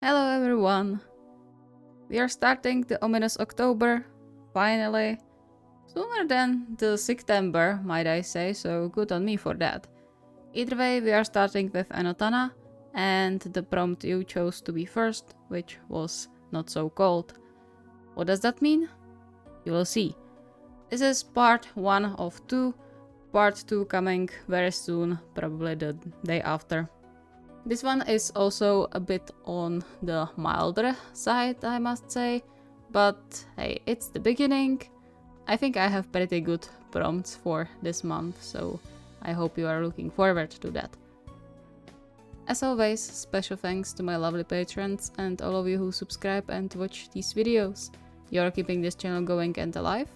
Hello everyone! We are starting the ominous October, finally. Sooner than the September, might I say, so good on me for that. Either way, we are starting with EnnoTana, and the prompt you chose to be first, which was not so cold. What does that mean? You will see. This is part 1 of 2, part 2 coming very soon, probably the day after. This one is also a bit on the milder side, I must say, but hey, it's the beginning. I think I have pretty good prompts for this month, so I hope you are looking forward to that. As always, special thanks to my lovely patrons and all of you who subscribe and watch these videos. You're keeping this channel going and alive.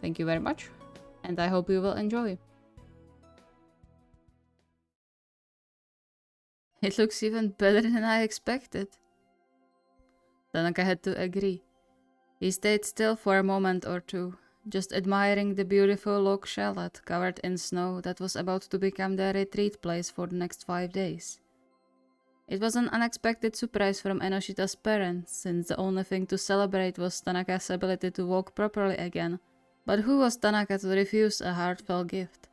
Thank you very much, and I hope you will enjoy. It looks even better than I expected. Tanaka had to agree. He stayed still for a moment or two, just admiring the beautiful log chalet covered in snow that was about to become their retreat place for the next 5 days. It was an unexpected surprise from Enoshita's parents, since the only thing to celebrate was Tanaka's ability to walk properly again. But who was Tanaka to refuse a heartfelt gift?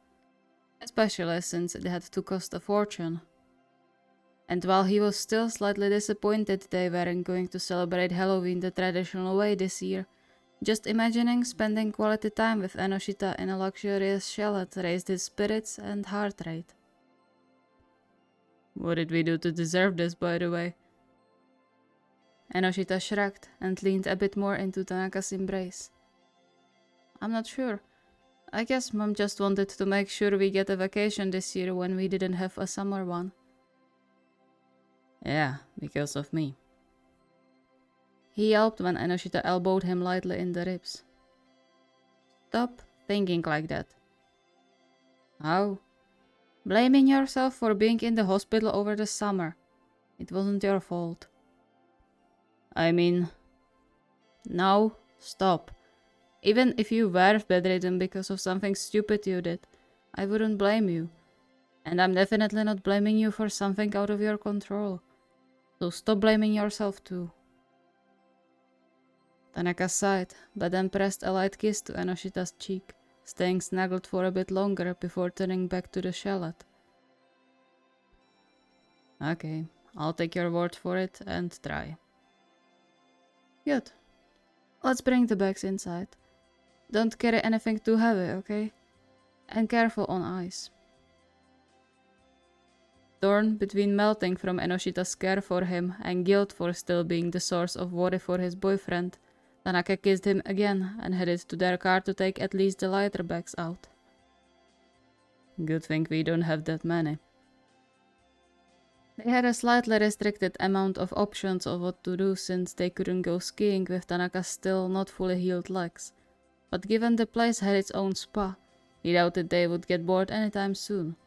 Especially since it had to cost a fortune. And while he was still slightly disappointed they weren't going to celebrate Halloween the traditional way this year, just imagining spending quality time with Enoshita in a luxurious chalet raised his spirits and heart rate. What did we do to deserve this, by the way? Enoshita shrugged and leaned a bit more into Tanaka's embrace. I'm not sure. I guess Mom just wanted to make sure we get a vacation this year when we didn't have a summer one. Yeah, because of me. He yelped when Enoshita elbowed him lightly in the ribs. Stop thinking like that. How? Blaming yourself for being in the hospital over the summer. It wasn't your fault. I mean... No, stop. Even if you were bedridden because of something stupid you did, I wouldn't blame you. And I'm definitely not blaming you for something out of your control. So stop blaming yourself too. Tanaka sighed, but then pressed a light kiss to Enoshita's cheek, staying snuggled for a bit longer before turning back to the chalet. Okay, I'll take your word for it and try. Good. Let's bring the bags inside. Don't carry anything too heavy, okay? And careful on ice. Torn between melting from Enoshita's care for him and guilt for still being the source of worry for his boyfriend, Tanaka kissed him again and headed to their car to take at least the lighter bags out. Good thing we don't have that many. They had a slightly restricted amount of options of what to do since they couldn't go skiing with Tanaka's still not fully healed legs, but given the place had its own spa, he doubted they would get bored anytime soon.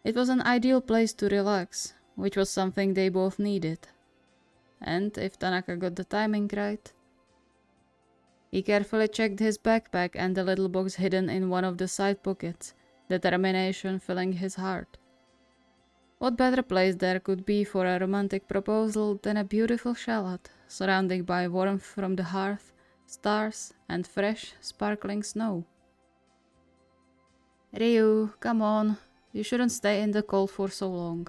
It was an ideal place to relax, which was something they both needed. And if Tanaka got the timing right... He carefully checked his backpack and the little box hidden in one of the side pockets, determination filling his heart. What better place there could be for a romantic proposal than a beautiful chalet, surrounded by warmth from the hearth, stars, and fresh, sparkling snow? Ryu, come on. You shouldn't stay in the cold for so long.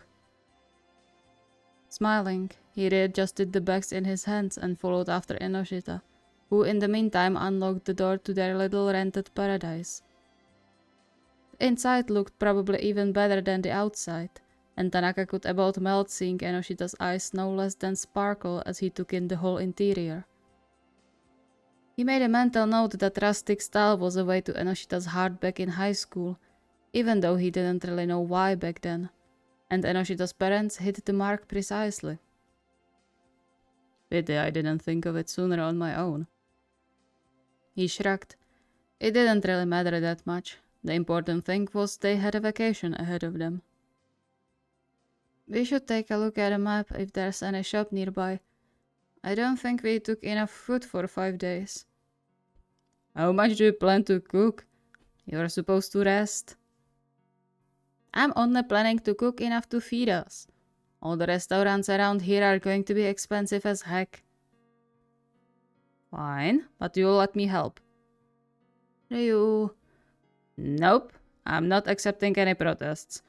Smiling, he readjusted the bags in his hands and followed after Enoshita, who in the meantime unlocked the door to their little rented paradise. The inside looked probably even better than the outside, and Tanaka could about melt seeing Enoshita's eyes no less than sparkle as he took in the whole interior. He made a mental note that rustic style was a way to Enoshita's heart back in high school, even though he didn't really know why back then, and Enoshita's parents hit the mark precisely. Pity I didn't think of it sooner on my own. He shrugged. It didn't really matter that much. The important thing was they had a vacation ahead of them. We should take a look at a map if there's any shop nearby. I don't think we took enough food for 5 days. How much do you plan to cook? You're supposed to rest. I'm only planning to cook enough to feed us. All the restaurants around here are going to be expensive as heck. Fine, but you'll let me help. Ryu. Nope, I'm not accepting any protests.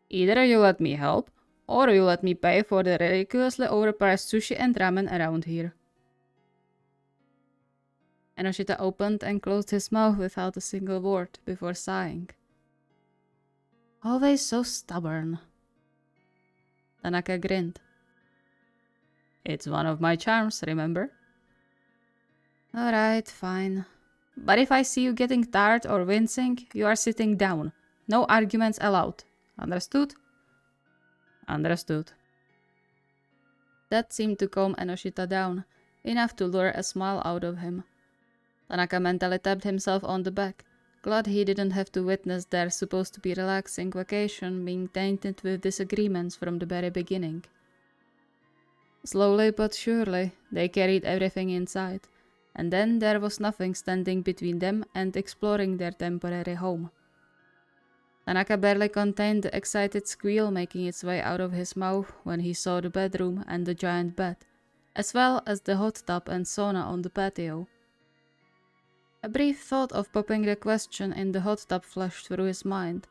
Either you let me help, or you let me pay for the ridiculously overpriced sushi and ramen around here. Enoshita opened and closed his mouth without a single word before sighing. Always so stubborn. Tanaka grinned. It's one of my charms, remember? Alright, fine. But if I see you getting tired or wincing, you are sitting down. No arguments allowed. Understood? Understood. That seemed to calm Enoshita down, enough to lure a smile out of him. Tanaka mentally tapped himself on the back, glad he didn't have to witness their supposed to be relaxing vacation being tainted with disagreements from the very beginning. Slowly but surely, they carried everything inside, and then there was nothing standing between them and exploring their temporary home. Tanaka barely contained the excited squeal making its way out of his mouth when he saw the bedroom and the giant bed, as well as the hot tub and sauna on the patio. A brief thought of popping the question in the hot tub flashed through his mind,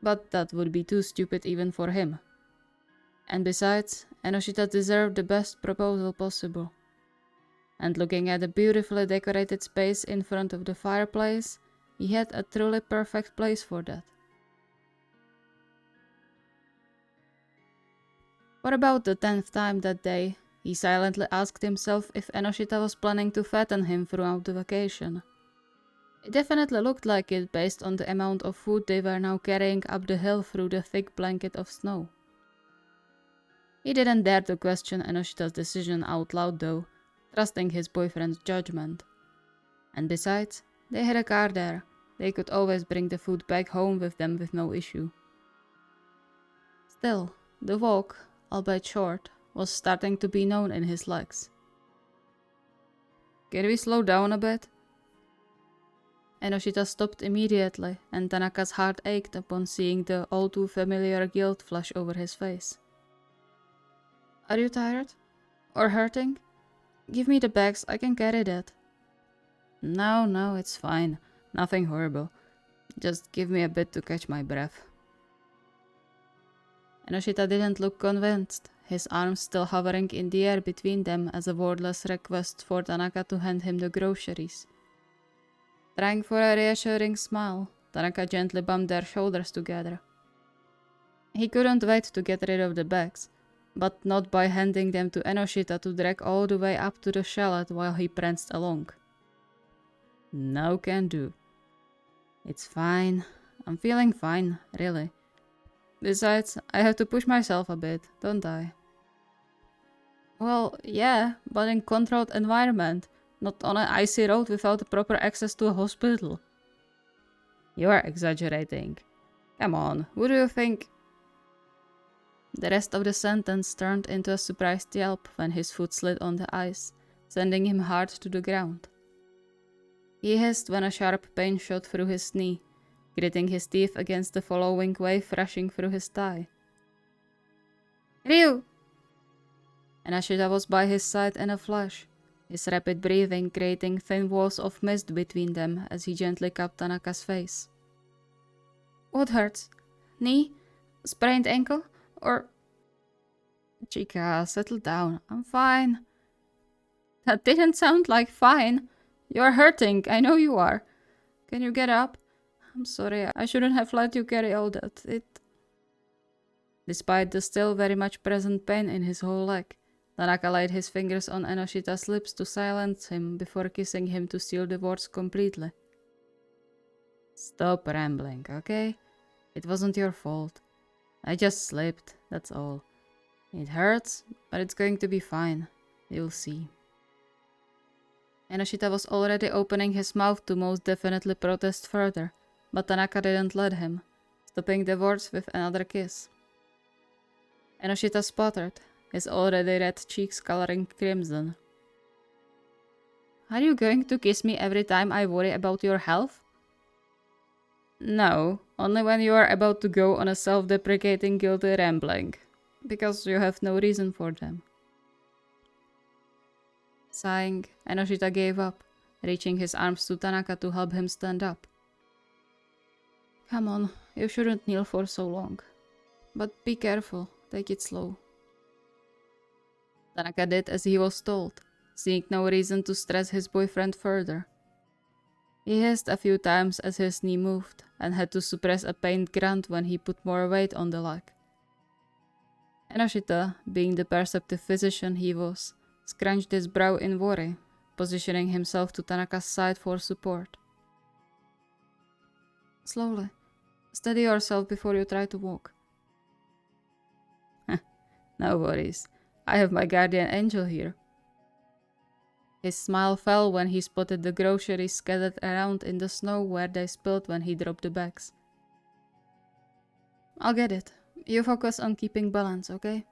but that would be too stupid even for him. And besides, Enoshita deserved the best proposal possible. And looking at the beautifully decorated space in front of the fireplace, he had a truly perfect place for that. For about the 10th time that day, he silently asked himself if Enoshita was planning to fatten him throughout the vacation. It definitely looked like it based on the amount of food they were now carrying up the hill through the thick blanket of snow. He didn't dare to question Enoshita's decision out loud though, trusting his boyfriend's judgment. And besides, they had a car there. They could always bring the food back home with them with no issue. Still, the walk, albeit short, was starting to be known in his legs. Can we slow down a bit? Enoshita stopped immediately, and Tanaka's heart ached upon seeing the all too familiar guilt flush over his face. Are you tired? Or hurting? Give me the bags, I can carry that. No, it's fine. Nothing horrible. Just give me a bit to catch my breath. Enoshita didn't look convinced, his arms still hovering in the air between them as a wordless request for Tanaka to hand him the groceries. Trying for a reassuring smile, Tanaka gently bumped their shoulders together. He couldn't wait to get rid of the bags, but not by handing them to Enoshita to drag all the way up to the chalet while he pranced along. No can do. It's fine. I'm feeling fine, really. Besides, I have to push myself a bit, don't I? Well, yeah, but in controlled environment, not on an icy road without proper access to a hospital. You are exaggerating. Come on, who do you think? The rest of the sentence turned into a surprised yelp when his foot slid on the ice, sending him hard to the ground. He hissed when a sharp pain shot through his knee, gritting his teeth against the following wave rushing through his thigh. Ryu! Enoshita was by his side in a flash, his rapid breathing creating thin walls of mist between them as he gently cupped Tanaka's face. What hurts? Knee? Sprained ankle? Or... Chica, settle down. I'm fine. That didn't sound like fine. You're hurting, I know you are. Can you get up? I'm sorry, I shouldn't have let you carry all that. Despite the still very much present pain in his whole leg, Tanaka laid his fingers on Enoshita's lips to silence him before kissing him to seal the words completely. Stop rambling, okay? It wasn't your fault. I just slipped, that's all. It hurts, but it's going to be fine. You'll see. Enoshita was already opening his mouth to most definitely protest further, but Tanaka didn't let him, stopping the words with another kiss. Enoshita sputtered, his already red cheeks coloring crimson. Are you going to kiss me every time I worry about your health? No, only when you are about to go on a self-deprecating guilty rambling. Because you have no reason for them. Sighing, Enoshita gave up, reaching his arms to Tanaka to help him stand up. Come on, you shouldn't kneel for so long. But be careful, take it slow. Tanaka did as he was told, seeing no reason to stress his boyfriend further. He hissed a few times as his knee moved, and had to suppress a pained grunt when he put more weight on the leg. Enoshita, being the perceptive physician he was, scrunched his brow in worry, positioning himself to Tanaka's side for support. Slowly. Steady yourself before you try to walk. No worries. I have my guardian angel here. His smile fell when he spotted the groceries scattered around in the snow where they spilled when he dropped the bags. I'll get it. You focus on keeping balance, okay?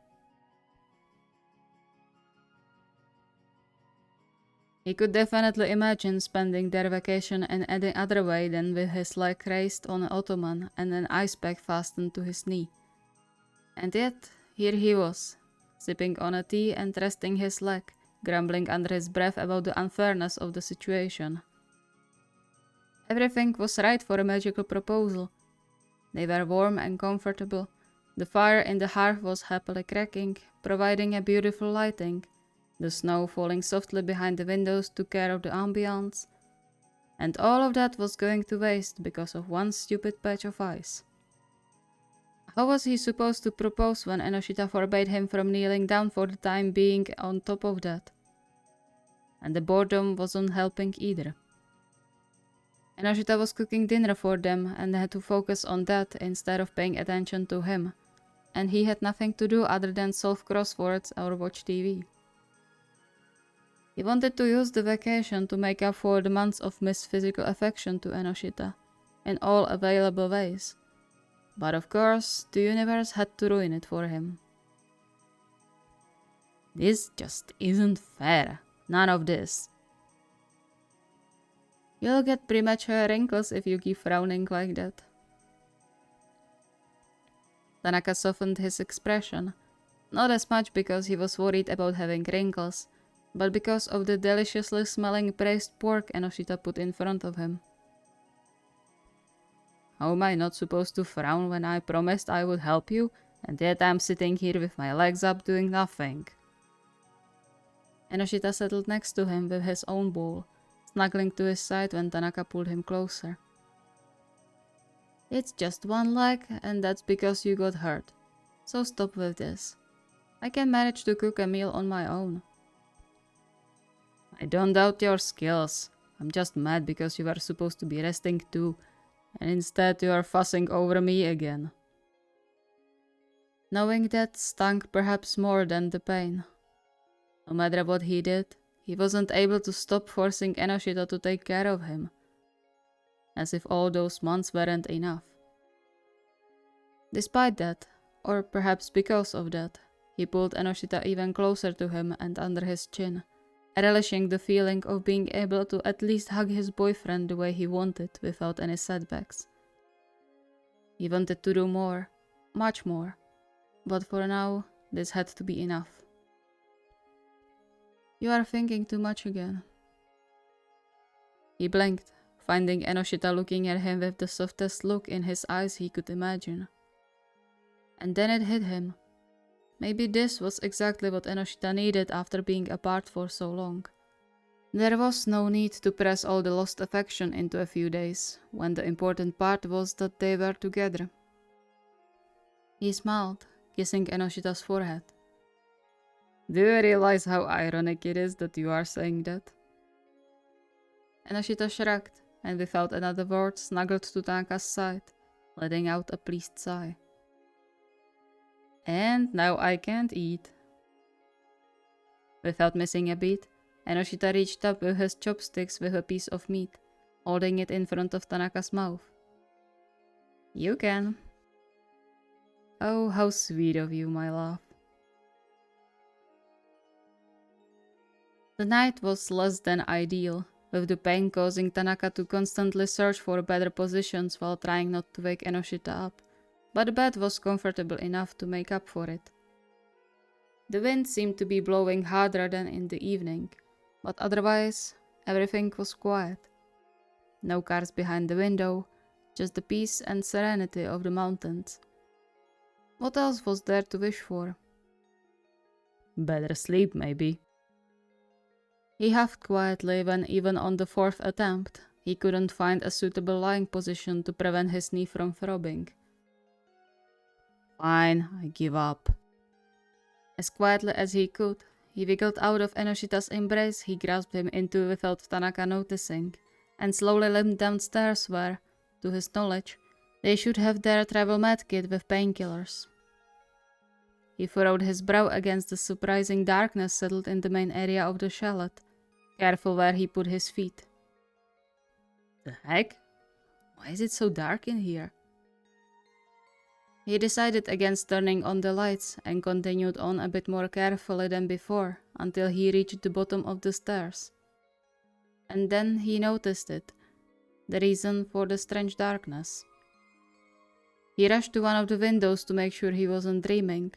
He could definitely imagine spending their vacation in any other way than with his leg raised on an ottoman and an ice pack fastened to his knee. And yet, here he was, sipping on a tea and resting his leg, grumbling under his breath about the unfairness of the situation. Everything was right for a magical proposal. They were warm and comfortable. The fire in the hearth was happily cracking, providing a beautiful lighting. The snow falling softly behind the windows took care of the ambience. And all of that was going to waste because of one stupid patch of ice. How was he supposed to propose when Enoshita forbade him from kneeling down for the time being on top of that? And the boredom wasn't helping either. Enoshita was cooking dinner for them and had to focus on that instead of paying attention to him. And he had nothing to do other than solve crosswords or watch TV. He wanted to use the vacation to make up for the months of missed physical affection to Enoshita, in all available ways. But of course, the universe had to ruin it for him. This just isn't fair. None of this. You'll get premature wrinkles if you keep frowning like that. Tanaka softened his expression, not as much because he was worried about having wrinkles, but because of the deliciously smelling braised pork Enoshita put in front of him. How am I not supposed to frown when I promised I would help you, and yet I'm sitting here with my legs up doing nothing? Enoshita settled next to him with his own bowl, snuggling to his side when Tanaka pulled him closer. It's just one leg, and that's because you got hurt. So stop with this. I can manage to cook a meal on my own. I don't doubt your skills. I'm just mad because you were supposed to be resting too, and instead you are fussing over me again. Knowing that stung perhaps more than the pain. No matter what he did, he wasn't able to stop forcing Enoshita to take care of him. As if all those months weren't enough. Despite that, or perhaps because of that, he pulled Enoshita even closer to him and under his chin, relishing the feeling of being able to at least hug his boyfriend the way he wanted without any setbacks. He wanted to do more, much more, but for now, this had to be enough. You are thinking too much again. He blinked, finding Enoshita looking at him with the softest look in his eyes he could imagine. And then it hit him. Maybe this was exactly what Enoshita needed after being apart for so long. There was no need to press all the lost affection into a few days, when the important part was that they were together. He smiled, kissing Enoshita's forehead. Do you realize how ironic it is that you are saying that? Enoshita shrugged, and without another word snuggled to Tanaka's side, letting out a pleased sigh. And now I can't eat. Without missing a beat, Enoshita reached up with his chopsticks with a piece of meat, holding it in front of Tanaka's mouth. You can. Oh, how sweet of you, my love. The night was less than ideal, with the pain causing Tanaka to constantly search for better positions while trying not to wake Enoshita up, but the bed was comfortable enough to make up for it. The wind seemed to be blowing harder than in the evening, but otherwise, everything was quiet. No cars behind the window, just the peace and serenity of the mountains. What else was there to wish for? Better sleep, maybe. He huffed quietly when, even on the fourth attempt, he couldn't find a suitable lying position to prevent his knee from throbbing. Fine, I give up. As quietly as he could, he wiggled out of Enoshita's embrace he grasped him into without Tanaka noticing, and slowly limped downstairs where, to his knowledge, they should have their travel medkit with painkillers. He furrowed his brow against the surprising darkness settled in the main area of the chalet, careful where he put his feet. The heck? Why is it so dark in here? He decided against turning on the lights and continued on a bit more carefully than before until he reached the bottom of the stairs. And then he noticed it, the reason for the strange darkness. He rushed to one of the windows to make sure he wasn't dreaming,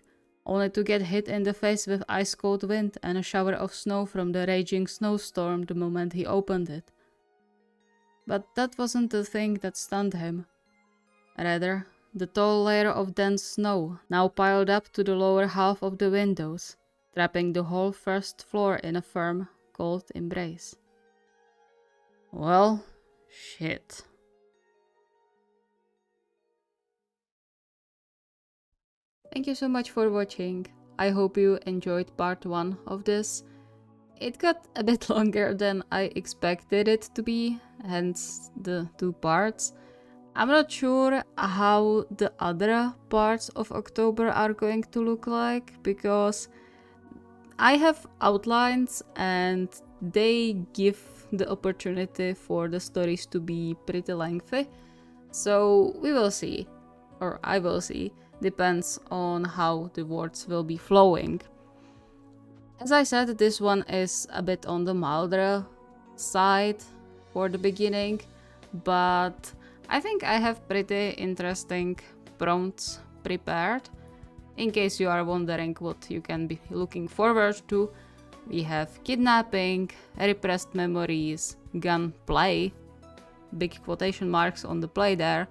only to get hit in the face with ice-cold wind and a shower of snow from the raging snowstorm the moment he opened it. But that wasn't the thing that stunned him. Rather, the tall layer of dense snow now piled up to the lower half of the windows, trapping the whole first floor in a firm, cold embrace. Well, shit. Thank you so much for watching. I hope you enjoyed part 1 of this. It got a bit longer than I expected it to be, hence the 2 parts. I'm not sure how the other parts of October are going to look like, because I have outlines and they give the opportunity for the stories to be pretty lengthy. So we will see, or I will see, depends on how the words will be flowing. As I said, this one is a bit on the milder side for the beginning, but I think I have pretty interesting prompts prepared. In case you are wondering what you can be looking forward to, we have kidnapping, repressed memories, gunplay, big quotation marks on the play there,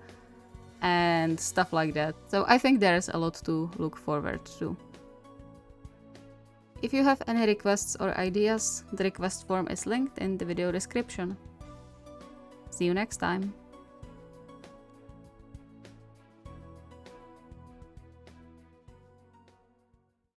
and stuff like that. So I think there's a lot to look forward to. If you have any requests or ideas, the request form is linked in the video description. See you next time.